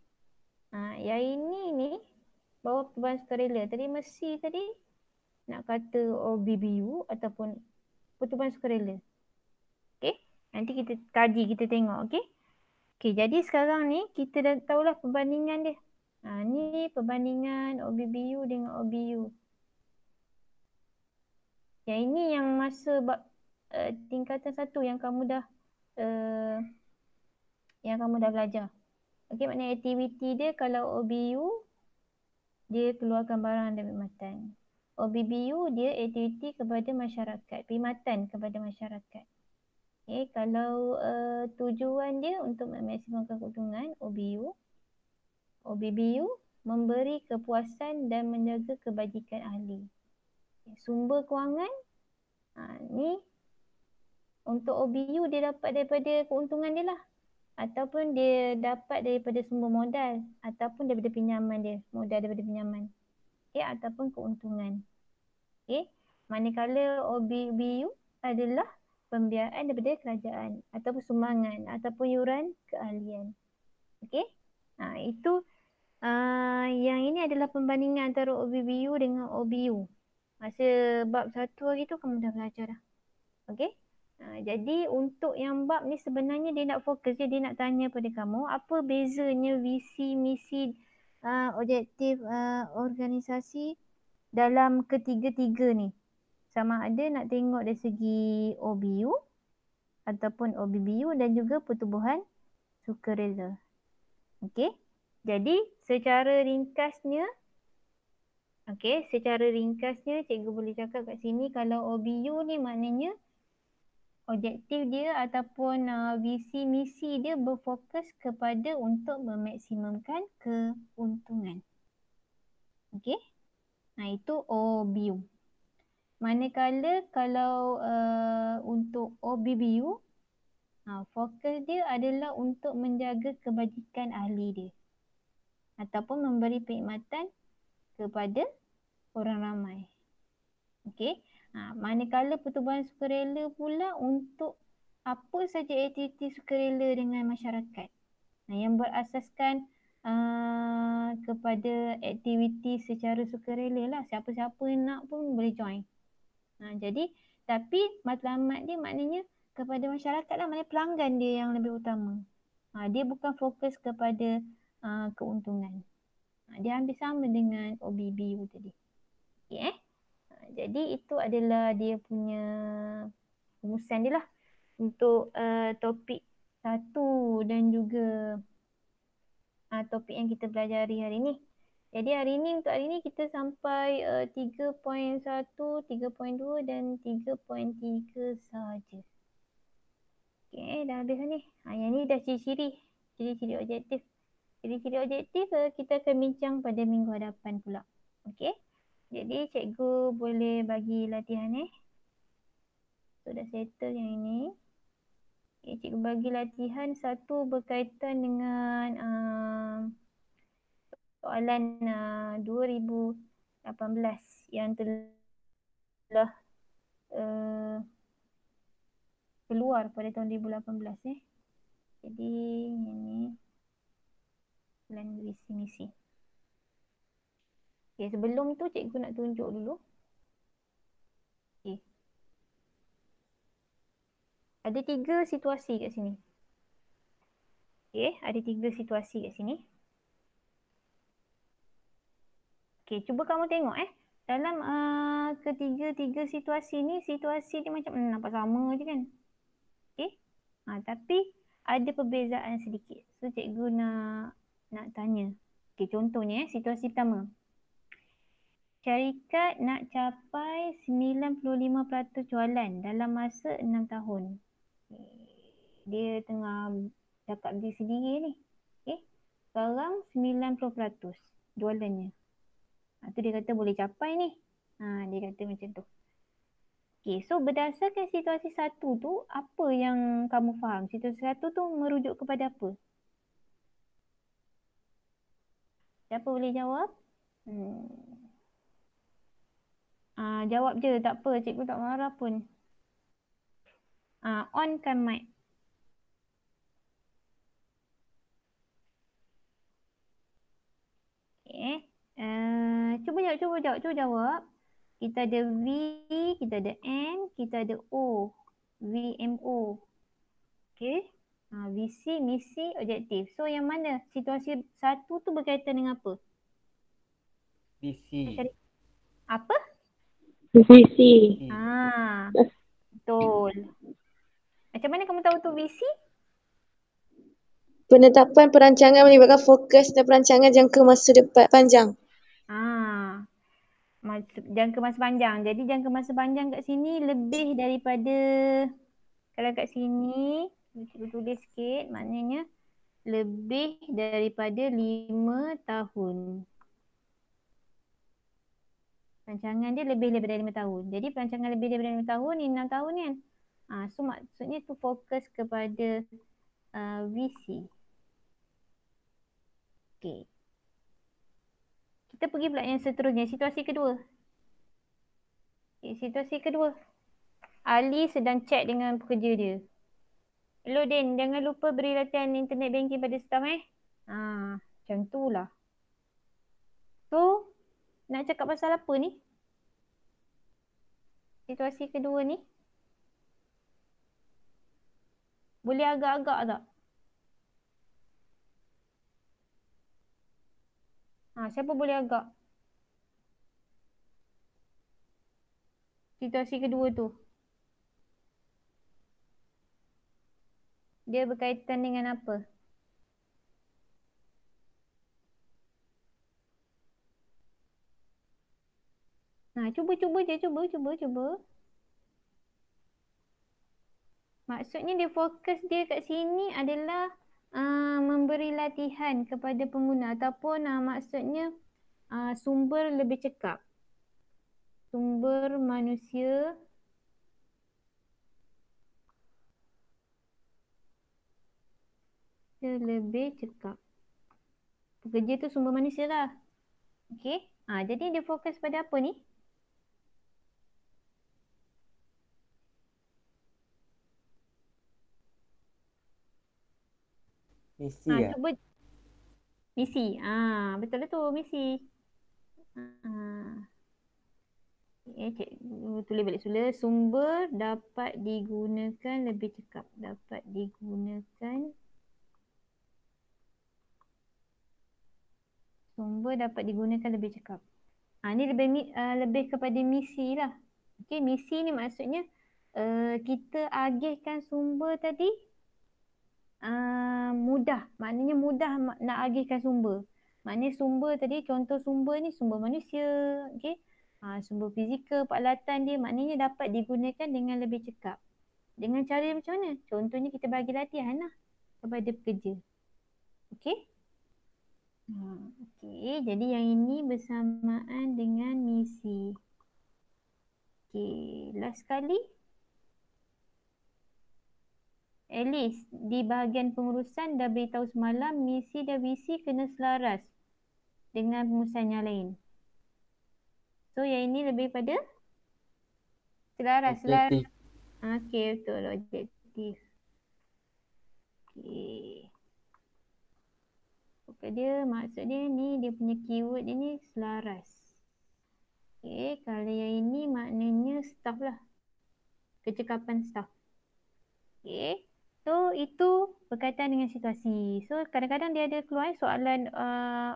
[SPEAKER 1] Yang ini ni bawah perubahan sukarela. Tadi mesti tadi nak kata OBBU ataupun pertubuhan sukarela. Okey? Nanti kita kaji, kita tengok. Okey? Okey, jadi sekarang ni kita dah tahulah perbandingan dia. Ni perbandingan OBBU dengan OBU. Yang ini yang masa tingkatan 1 yang kamu dah belajar. Okey, maknanya aktiviti dia kalau OBU dia keluarkan barang dan perkhidmatan. OBBU dia aktiviti kepada masyarakat, perkhidmatan kepada masyarakat. Okay, kalau tujuan dia untuk memaksimumkan keuntungan, OBBU memberi kepuasan dan menjaga kebajikan ahli. Sumber kewangan, ni untuk OBU dia dapat daripada keuntungan dia lah. Ataupun dia dapat daripada sumber modal. Ataupun daripada pinjaman dia, modal daripada pinjaman. Okay, ataupun keuntungan. Okay, manakala OBBU adalah pembiayaan daripada kerajaan ataupun sumbangan ataupun yuran keahlian. Okey. Itu yang ini adalah perbandingan antara OBBU dengan OBU. Masa bab 1 hari tu kamu dah belajar dah. Okey. Jadi untuk yang bab ni sebenarnya dia nak fokus dia nak tanya pada kamu apa bezanya visi, misi, objektif organisasi dalam ketiga-tiga ni. Sama ada nak tengok dari segi OBU ataupun OBBU dan juga pertubuhan sukarela. Okey. Jadi secara ringkasnya cikgu boleh cakap kat sini kalau OBU ni maknanya objektif dia ataupun visi misi dia berfokus kepada untuk memaksimumkan keuntungan. Okey. Itu OBU. Manakala kalau untuk OBBU, fokus dia adalah untuk menjaga kebajikan ahli dia ataupun memberi perkhidmatan kepada orang ramai. Okey. Manakala pertubuhan sukarela pula untuk apa saja aktiviti sukarela dengan masyarakat. Yang berasaskan kepada aktiviti secara sukarela lah. Siapa-siapa nak pun boleh join. Jadi tapi matlamat dia maknanya kepada masyarakat lah, maknanya pelanggan dia yang lebih utama. Dia bukan fokus kepada keuntungan. Dia hampir sama dengan OBBU tadi. Okay, jadi itu adalah dia punya rumusan dia lah untuk topik 1 dan juga topik yang kita pelajari hari ni. Jadi untuk hari ni kita sampai 3.1, 3.2 dan 3.3 sahaja. Okey, dah habis ni. Yang ni dah ciri-ciri objektif. Ciri-ciri objektif kita akan bincang pada minggu hadapan pula. Okey. Jadi cikgu boleh bagi latihan So dah settle yang ini. Okay, cikgu bagi latihan 1 berkaitan dengan soalan 2018 yang telah keluar pada tahun 2018 Jadi ini plan visi misi. Okay, sebelum tu cikgu nak tunjuk dulu. Okay. Ada 3 situasi kat sini. Okay, ada 3 situasi kat sini. Okay, cuba kamu tengok dalam ketiga-tiga situasi ni, situasi dia macam nampak sama je kan. Okay. Tapi ada perbezaan sedikit. So cikgu nak tanya. Okey, contohnya situasi pertama. Syarikat nak capai 95% jualan dalam masa 6 tahun. Dia tengah cakap diri sendiri ni. Okay. Sekarang 90% jualannya. Tu dia kata boleh capai ni. Dia kata macam tu. Okay, so berdasarkan situasi satu tu, apa yang kamu faham? Situasi satu tu merujuk kepada apa? Siapa boleh jawab? Jawab je, tak apa. Cikgu tak marah pun. On kan mic. Okay. Cuba jawab. Kita ada V, kita ada M, kita ada O. VMO. Okay. Visi, misi, objektif. So yang mana? Situasi satu tu berkaitan dengan apa?
[SPEAKER 3] Visi.
[SPEAKER 1] Apa?
[SPEAKER 2] Visi.
[SPEAKER 1] Betul. Macam mana kamu tahu tu visi?
[SPEAKER 2] Penetapan perancangan melibatkan fokus dan perancangan jangka masa depan panjang.
[SPEAKER 1] Jangka masa panjang. Jadi jangka masa panjang kat sini lebih daripada, kalau kat sini cikgu tulis sikit, maknanya lebih daripada 5 tahun. Perancangan dia lebih daripada 5 tahun. Jadi perancangan lebih daripada 5 tahun ni 6 tahun kan. So maksudnya tu fokus kepada visi. Okay. Kita pergi pula yang seterusnya, situasi kedua. Okay, situasi kedua. Ali sedang chat dengan pekerja dia. Hello Din, jangan lupa beri latihan internet banking pada staff macam tu lah. So, nak cakap pasal apa ni? Situasi kedua ni. Boleh agak-agak tak? Siapa boleh agak? Situasi kedua tu. Dia berkaitan dengan apa? Cuba. Maksudnya dia fokus dia kat sini adalah memberi latihan kepada pengguna ataupun maksudnya sumber lebih cekap. Sumber manusia lebih cekap. Pekerja tu sumber manusia lah. Okay. Jadi dia fokus pada apa ni?
[SPEAKER 3] Misi ya?
[SPEAKER 1] Cuba. Misi. Betul tu misi. Tulis balik semula. Sumber dapat digunakan lebih cekap. Dapat digunakan. Sumber dapat digunakan lebih cekap. Ni lebih kepada misi lah. Okay, misi ni maksudnya kita agihkan sumber tadi mudah. Maknanya mudah nak agihkan sumber. Maknanya sumber tadi, contoh sumber ni sumber manusia. Okay. Sumber fizikal, peralatan dia maknanya dapat digunakan dengan lebih cekap. Dengan cara macam mana? Contohnya kita bagi latihan lah kepada pekerja. Okay. Okay, jadi yang ini bersamaan dengan misi. Okay, last sekali. Alice, di bahagian pengurusan dah beritahu semalam misi dan visi kena selaras dengan pengurusan yang lain. So yang ini lebih pada selaras.
[SPEAKER 3] Objektif.
[SPEAKER 1] Okay, betul. Objektif. Okay. Pokok dia, maksud dia ni, dia punya keyword dia ni selaras. Okay, kalau yang ini maknanya staff lah. Kecekapan staff. Okay. So, itu berkaitan dengan situasi. So, kadang-kadang dia ada keluar soalan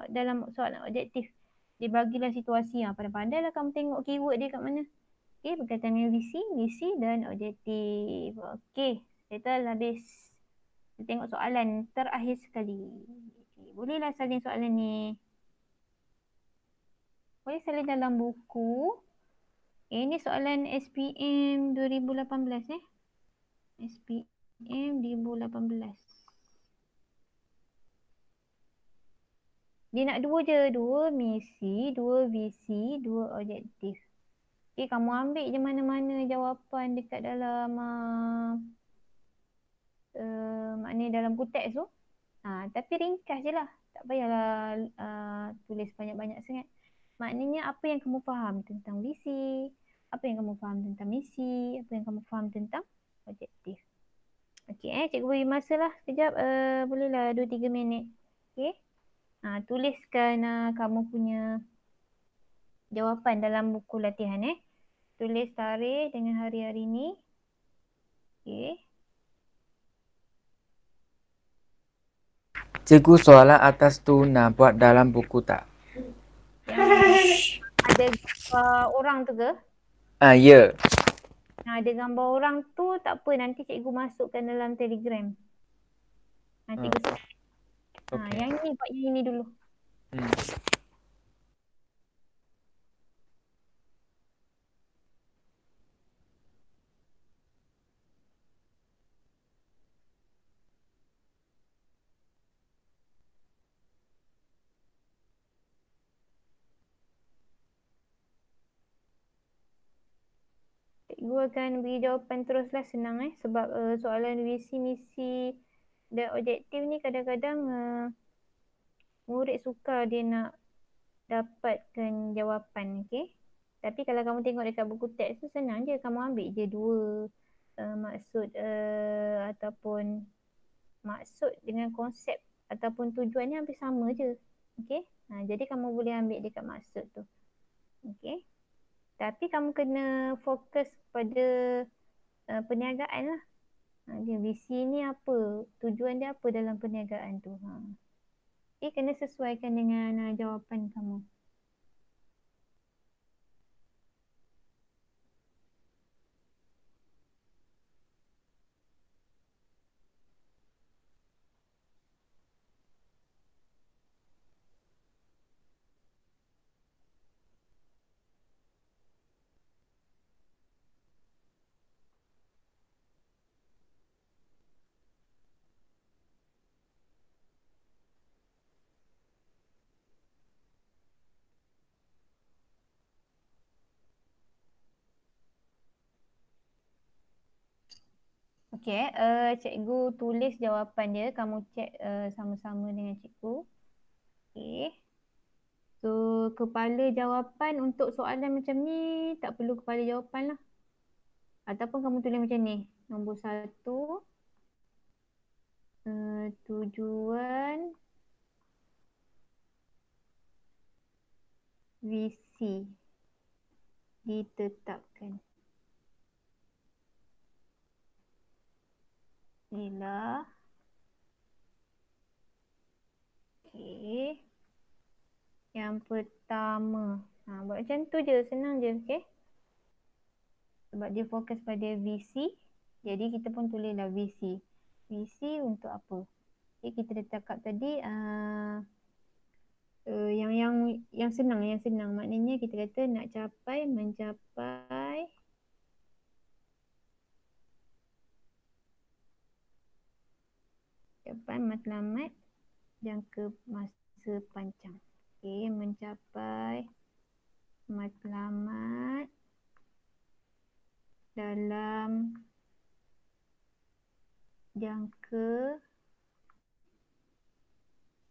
[SPEAKER 1] dalam soalan objektif. Dia bagilah situasi. Pandai-pandai lah kamu tengok keyword dia kat mana. Okay, berkaitan dengan visi, misi dan objektif. Okay, settle habis. Kita tengok soalan terakhir sekali. Okay. Bolehlah salin soalan ni. Boleh salin dalam buku. Ini soalan SPM 2018 SPM 2018. Dia nak dua je. Dua misi, dua visi, dua objektif. Okay, kamu ambil je mana-mana jawapan dekat dalam maknanya dalam buku teks tu. Tapi ringkas je lah. Tak payahlah tulis banyak-banyak sangat. Maknanya apa yang kamu faham tentang visi, apa yang kamu faham tentang misi, apa yang kamu faham tentang objektif. Okey, cikgu beri masa lah sekejap. Bolehlah 2-3 minit. Okey. Tuliskan kamu punya jawapan dalam buku latihan. Tulis tarikh dengan hari-hari ni. Okey.
[SPEAKER 3] Cikgu, soalan atas tu nak buat dalam buku tak?
[SPEAKER 1] Yang ada gambar orang tu ke?
[SPEAKER 3] Ya.
[SPEAKER 1] Ada gambar orang tu tak apa, nanti cikgu masukkan dalam Telegram. Cikgu
[SPEAKER 3] Okay.
[SPEAKER 1] yang ni buat yang ini dulu. Cikgu akan beri jawapan teruslah, senang sebab soalan visi, misi dan objektif ni kadang-kadang murid sukar dia nak dapatkan jawapan, okey. Tapi kalau kamu tengok dekat buku teks tu senang je, kamu ambil je dua maksud ataupun maksud dengan konsep ataupun tujuannya hampir sama je. Okey. Jadi kamu boleh ambil dekat maksud tu. Okey. Tapi kamu kena fokus pada perniagaan lah. Dia visi ni apa? Tujuan dia apa dalam perniagaan tu? Kena sesuaikan dengan jawapan kamu. Okey, cikgu tulis jawapan dia. Kamu cek sama-sama dengan cikgu. Okey. So, kepala jawapan untuk soalan macam ni tak perlu kepala jawapan lah. Ataupun kamu tulis macam ni. Nombor 1. Tujuan visi ditetapkan. Inilah. Okey. Yang pertama. Buat macam tu je. Senang je. Okey. Sebab dia fokus pada visi. Jadi kita pun tulislah visi. Visi untuk apa? Okay, kita dah cakap tadi yang senang. Maknanya kita kata nak mencapai matlamat jangka masa panjang. Okey, mencapai matlamat dalam jangka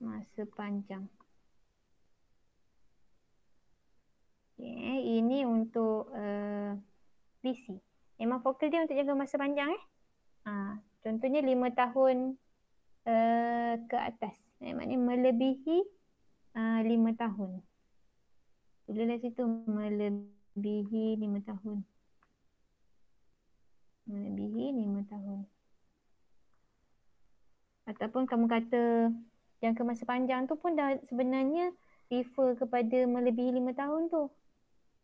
[SPEAKER 1] masa panjang. Okay, ini untuk visi. Memang fokus dia untuk jangka masa panjang. Contohnya 5 tahun ke atas. Maknanya melebihi 5 tahun. Tulislah situ melebihi 5 tahun. Melebihi 5 tahun. Ataupun kamu kata jangka masa panjang tu pun dah sebenarnya refer kepada melebihi 5 tahun tu.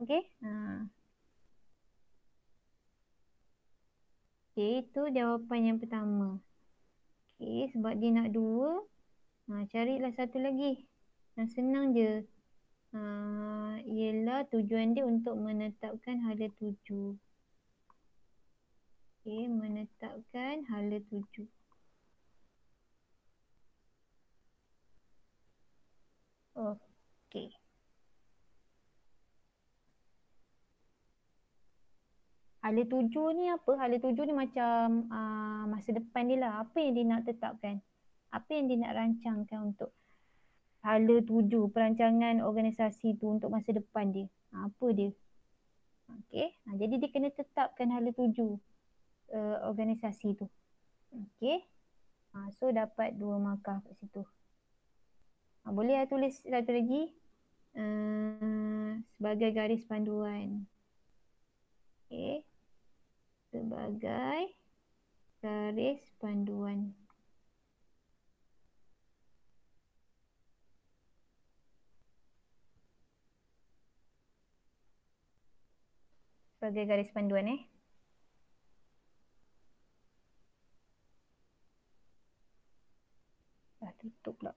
[SPEAKER 1] Okey? Okey, itu jawapan yang pertama. Okey, sebab dia nak 2. Carilah satu lagi. Yang senang je. Ialah tujuan dia untuk menetapkan hala tuju. Okey, menetapkan hala tuju. Okey. Hala tuju ni apa? Hala tuju ni macam masa depan dia lah. Apa yang dia nak tetapkan? Apa yang dia nak rancangkan untuk hala tuju perancangan organisasi tu untuk masa depan dia? Apa dia? Okey. Jadi dia kena tetapkan hala tuju organisasi tu. Okey. So dapat 2 markah kat situ. Boleh lah tulis satu lagi. Sebagai garis panduan. Okey. Sebagai garis panduan. Sebagai garis panduan Dah tutup pula.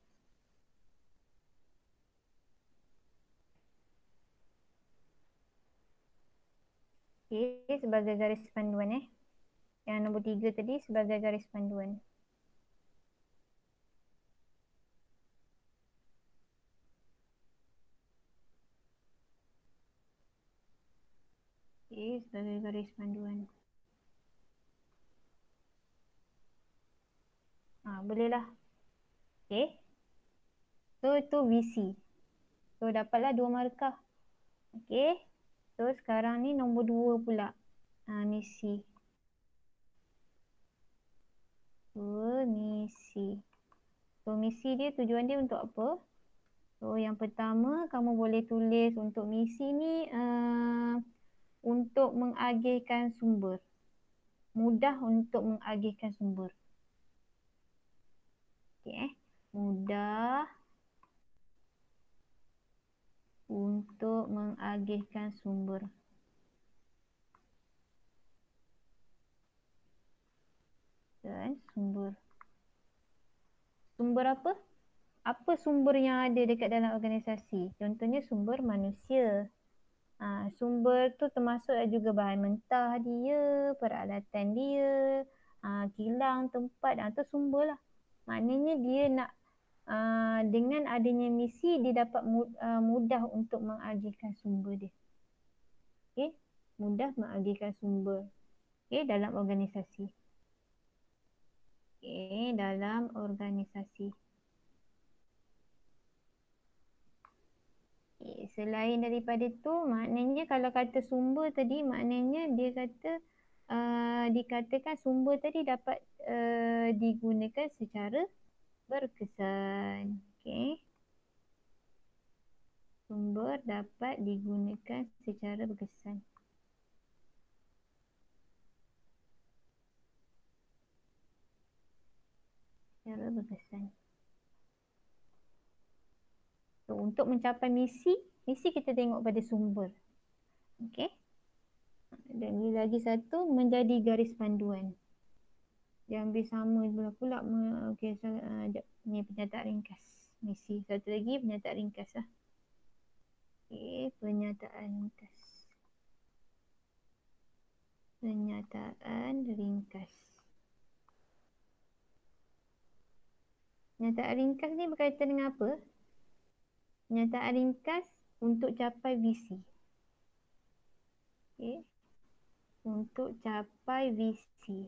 [SPEAKER 1] Okey, sebagai garis panduan Yang nombor 3 tadi sebagai garis panduan. Okey, sebagai garis panduan. Bolehlah. Okey. So, itu visi. So, dapatlah 2 markah. Okey. So, sekarang ni nombor 2 pula. Misi. Misi. So, misi dia, tujuan dia untuk apa? So, yang pertama, kamu boleh tulis untuk misi ni untuk mengagihkan sumber. Mudah untuk mengagihkan sumber. Okey. Mudah untuk mengagihkan sumber. Dan sumber. Sumber apa? Apa sumber yang ada dekat dalam organisasi? Contohnya sumber manusia. Sumber tu termasuk juga bahan mentah dia, peralatan dia, kilang, tempat, tu sumber lah. Maknanya dia nak dengan adanya misi dia dapat mudah untuk mengagihkan sumber dia. Okey, mudah mengagihkan sumber. Okey, dalam organisasi. Okey, dalam organisasi. Selain daripada tu, maknanya kalau kata sumber tadi, maknanya dia kata dikatakan sumber tadi dapat digunakan secara berkesan. Okey. Sumber dapat digunakan secara berkesan. Secara berkesan. So, untuk mencapai misi kita tengok pada sumber. Okey. Dan ni lagi satu, menjadi garis panduan. Yang ambil sama pula. Okey, ni pernyataan ringkas. Misi. Satu lagi pernyataan ringkas lah. Okey, pernyataan ringkas. Pernyataan ringkas. Pernyataan ringkas ni berkaitan dengan apa? Pernyataan ringkas untuk capai visi. Okey. Untuk capai visi.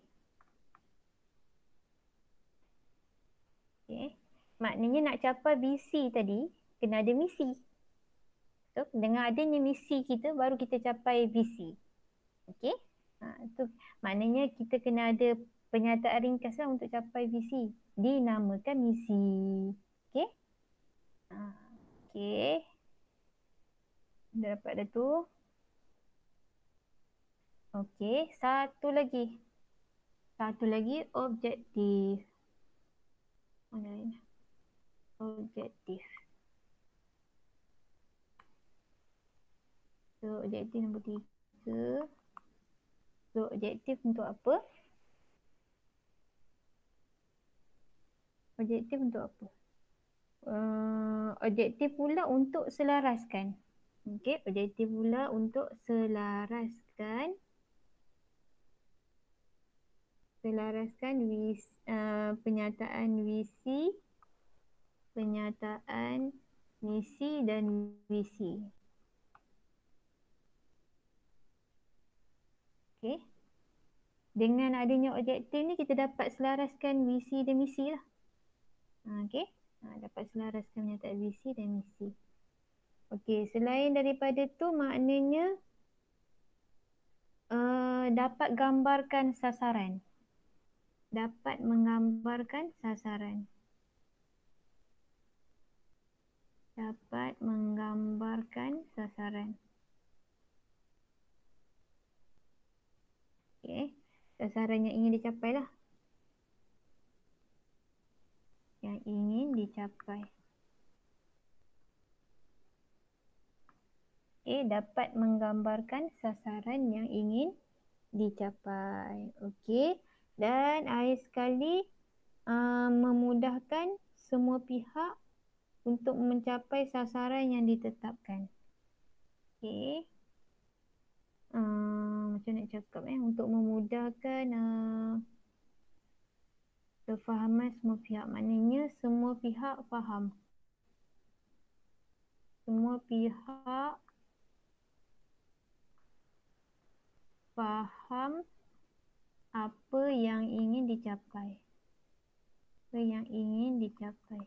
[SPEAKER 1] Okey. Maknanya nak capai visi tadi, kena ada misi. So, dengan adanya misi kita, baru kita capai visi. Okey. Tu maknanya kita kena ada pernyataan ringkas lah untuk capai visi. Dinamakan misi. Okey. Okey. Dah dapat dah tu. Okey, satu lagi. Satu lagi, objektif. Mana ni? Objektif. So, objektif nombor 3. So, objektif untuk apa? Objektif untuk apa? Objektif pula untuk selaraskan. Okey, objektif pula untuk selaraskan penyataan visi, penyataan misi dan visi. Okey. Dengan adanya objektif ni kita dapat selaraskan visi dan misi lah. Okey. Dapat selaraskan penyataan visi dan misi. Okey, selain daripada tu maknanya dapat gambarkan sasaran. Dapat menggambarkan sasaran. Dapat menggambarkan sasaran. Okey. Sasaran yang ingin dicapai lah. Yang ingin dicapai. Okey, dapat menggambarkan sasaran yang ingin dicapai. Okey. Dan akhir sekali memudahkan semua pihak untuk mencapai sasaran yang ditetapkan. Okey. Macam nak cakap untuk memudahkan kefahaman semua pihak. Maknanya semua pihak faham. Semua pihak faham apa yang ingin dicapai. Apa yang ingin dicapai.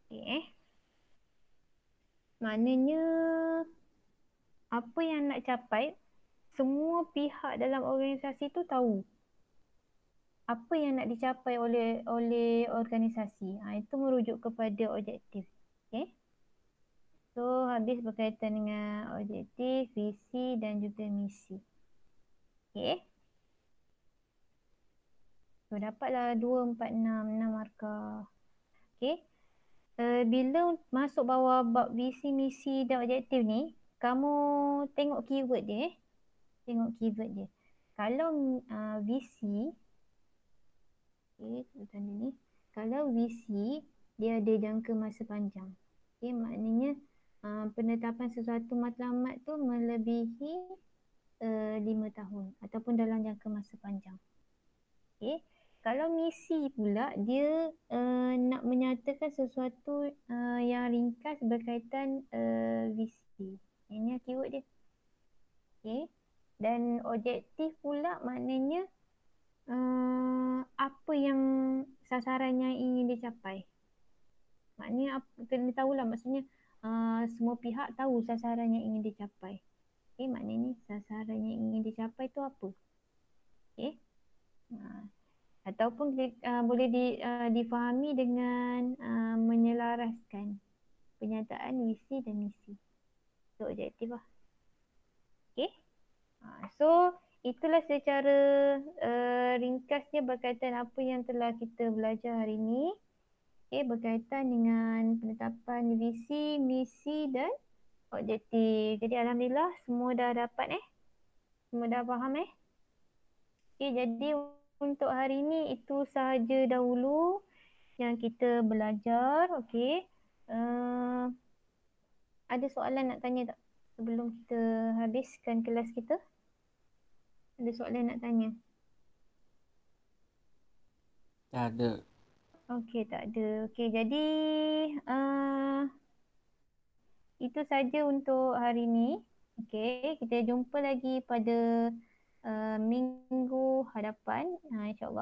[SPEAKER 1] Okey. Maknanya apa yang nak capai, semua pihak dalam organisasi tu tahu apa yang nak dicapai oleh organisasi. Itu merujuk kepada objektif. Okey. So habis berkaitan dengan objektif, visi dan juga misi. Okey. So dapatlah 2, 4, 6 markah. Okey. Bila masuk bawah bab visi, misi dan objektif ni, kamu tengok keyword dia. Tengok keyword dia. Kalau visi, tanda ni. Kalau visi, dia ada jangka masa panjang. Okey, maknanya penetapan sesuatu matlamat tu melebihi 5 tahun ataupun dalam jangka masa panjang. Okey. Kalau misi pula, dia nak menyatakan sesuatu yang ringkas berkaitan visi. Ini keyword dia. Okey. Dan objektif pula maknanya apa yang sasaran yang ingin dicapai. Maknanya kena tahulah, maksudnya semua pihak tahu sasaran yang ingin dicapai. Okey, maknanya sasaran yang ingin dicapai tu apa? Okey. Ataupun boleh difahami dengan menyelaraskan penyataan visi dan misi. Itu objektif lah. Okey. So itulah secara ringkasnya berkaitan apa yang telah kita belajar hari ini. Okey, berkaitan dengan penetapan visi, misi dan objektif. Jadi alhamdulillah semua dah dapat Semua dah faham Okey, jadi untuk hari ini itu sahaja dahulu yang kita belajar. Okey. Ada soalan nak tanya tak sebelum kita habiskan kelas kita? Ada soalan nak tanya?
[SPEAKER 3] Tak ada.
[SPEAKER 1] Okey, tak ada. Okey, jadi itu saja untuk hari ini. Okey, kita jumpa lagi pada minggu hadapan, insyaAllah.